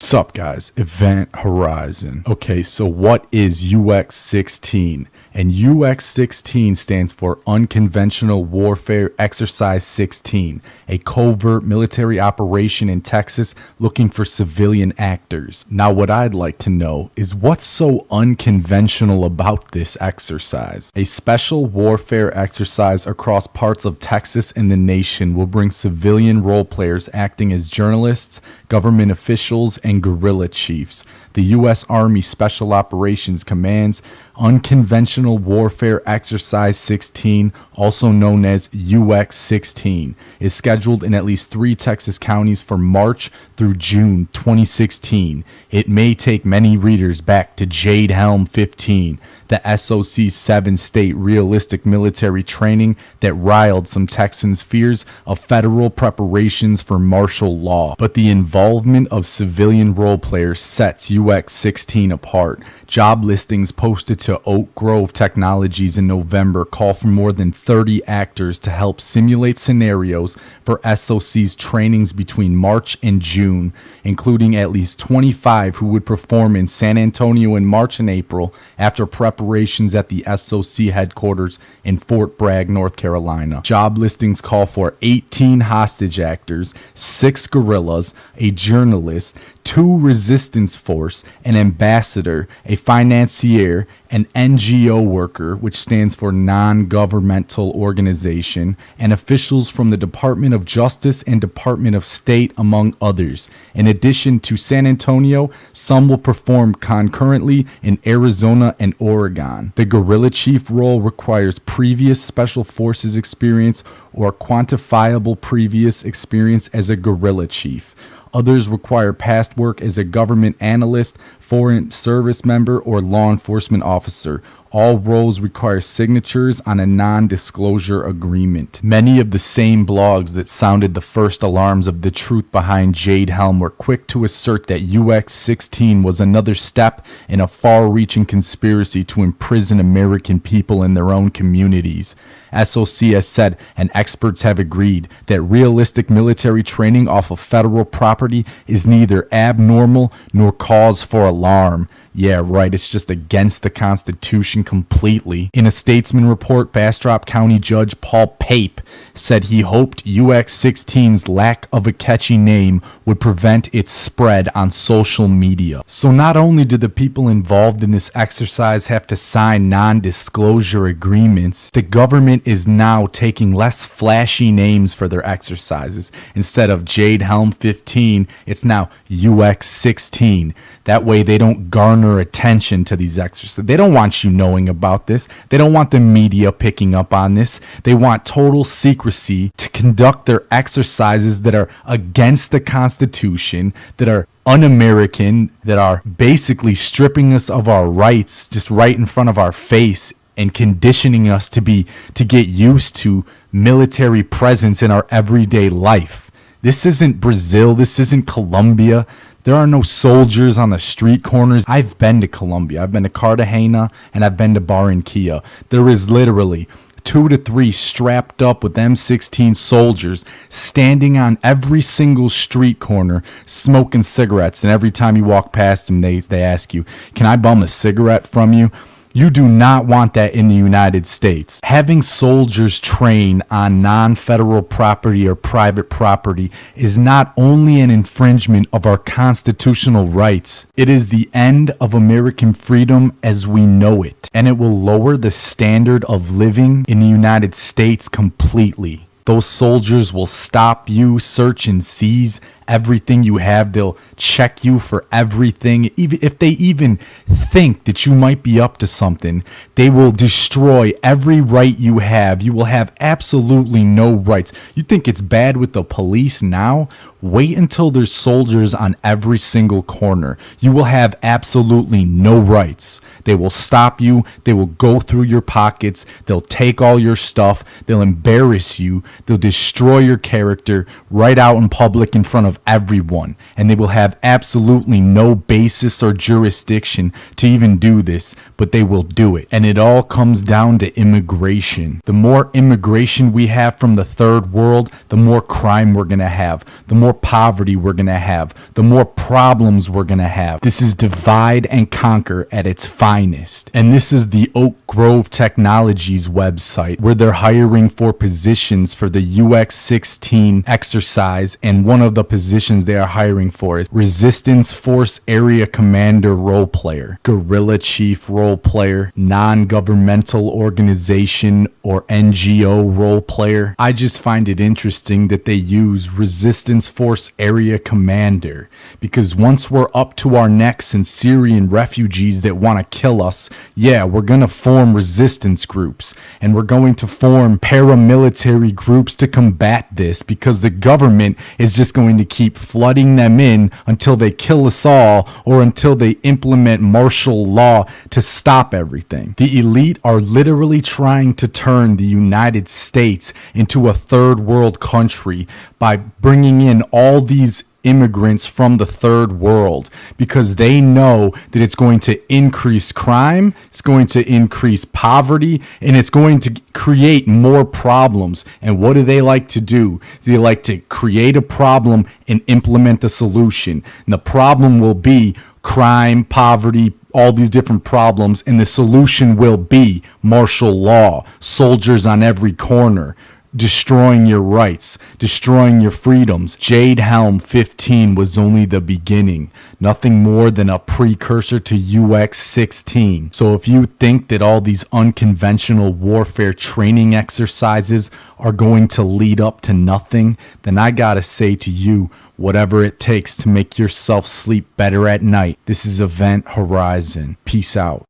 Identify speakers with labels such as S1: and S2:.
S1: Sup guys, Event Horizon. Okay, so what is UX-16? And UX-16 stands for Unconventional Warfare Exercise 16, a covert military operation in Texas looking for civilian actors. Now what I'd like to know is what's so unconventional about this exercise? A special warfare exercise across parts of Texas and the nation will bring civilian role players acting as journalists, government officials, and guerrilla chiefs. The U.S. Army Special Operations Command's Unconventional Warfare Exercise 16, also known as UX-16, is scheduled in at least 3 Texas counties for March through June 2016. It may take many readers back to Jade Helm 15, the SOC's 7-state realistic military training that riled some Texans' fears of federal preparations for martial law. But the involvement of civilian role players sets UX-16 apart. Job listings posted to Oak Grove Technologies in November call for more than 30 actors to help simulate scenarios for SOC's trainings between March and June, including at least 25 who would perform in San Antonio in March and April after preparations at the SOC headquarters in Fort Bragg, North Carolina. Job listings call for 18 hostage actors, 6 guerrillas, a journalist, 2 resistance force, an ambassador, a financier, an NGO worker, which stands for non-governmental organization, and officials from the Department of Justice and Department of State, among others. In addition to San Antonio, some will perform concurrently in Arizona and Oregon. The guerrilla chief role requires previous special forces experience or quantifiable previous experience as a guerrilla chief. Others require past work as a government analyst, foreign service member, or law enforcement officer. All roles require signatures on a non-disclosure agreement. Many of the same blogs that sounded the first alarms of the truth behind Jade Helm were quick to assert that UX-16 was another step in a far-reaching conspiracy to imprison American people in their own communities. SOC has said, and experts have agreed, that realistic military training off of federal property is neither abnormal nor cause for alarm. Yeah, right, it's just against the Constitution completely. In a Statesman report, Bastrop County Judge Paul Pape said he hoped UX-16's lack of a catchy name would prevent its spread on social media. So not only do the people involved in this exercise have to sign non-disclosure agreements, the government is now taking less flashy names for their exercises. Instead of Jade Helm 15, it's now UX-16. That way they don't garner attention to these exercises. They don't want you knowing about this. They don't want the media picking up on this. They want total secrecy to conduct their exercises that are against the Constitution, that are un-American, that are basically stripping us of our rights just right in front of our face and conditioning us to get used to military presence in our everyday life. This isn't Brazil. This isn't Colombia. There are no soldiers on the street corners. I've been to Colombia. I've been to Cartagena, and I've been to Barranquilla. There is literally 2 to 3 strapped up with M16 soldiers standing on every single street corner smoking cigarettes. And every time you walk past them, they ask you, "Can I bum a cigarette from you?" You do not want that in the United States. Having soldiers train on non-federal property or private property is not only an infringement of our constitutional rights, it is the end of American freedom as we know it, and it will lower the standard of living in the United States completely. Those soldiers will stop you, search and seize everything you have. They'll check you for everything. Even if they even think that you might be up to something, they will destroy every right you have. You will have absolutely no rights. You think it's bad with the police now? Wait until there's soldiers on every single corner. You will have absolutely no rights. They will stop you. They will go through your pockets. They'll take all your stuff. They'll embarrass you. They'll destroy your character right out in public in front of of everyone, and they will have absolutely no basis or jurisdiction to even do this, but they will do it. And it all comes down to immigration. The more immigration we have from the third world, the more crime we're gonna have, the more poverty we're gonna have, the more problems we're gonna have. This is divide and conquer at its finest. And this is the Oak Grove Technologies website, where they're hiring for positions for the UX-16 exercise, and one of the positions they are hiring for is Resistance Force Area Commander role player, Guerrilla Chief role player, non-governmental organization or NGO role player. I just find it interesting that they use Resistance Force Area Commander, because once we're up to our necks in Syrian refugees that want to kill us, yeah, we're gonna form resistance groups, and we're going to form paramilitary groups to combat this, because the government is just going to keep flooding them in until they kill us all, or until they implement martial law to stop everything. The elite are literally trying to turn the United States into a third world country by bringing in all these immigrants from the third world, because they know that it's going to increase crime, it's going to increase poverty, and it's going to create more problems. And what do they like to do? They like to create a problem and implement the solution. And the problem will be crime, poverty, all these different problems, and the solution will be martial law, soldiers on every corner, destroying your rights, destroying your freedoms. Jade Helm 15 was only the beginning, nothing more than a precursor to UX-16. So if you think that all these unconventional warfare training exercises are going to lead up to nothing, then I gotta say to you, whatever it takes to make yourself sleep better at night. This is Event Horizon. Peace out.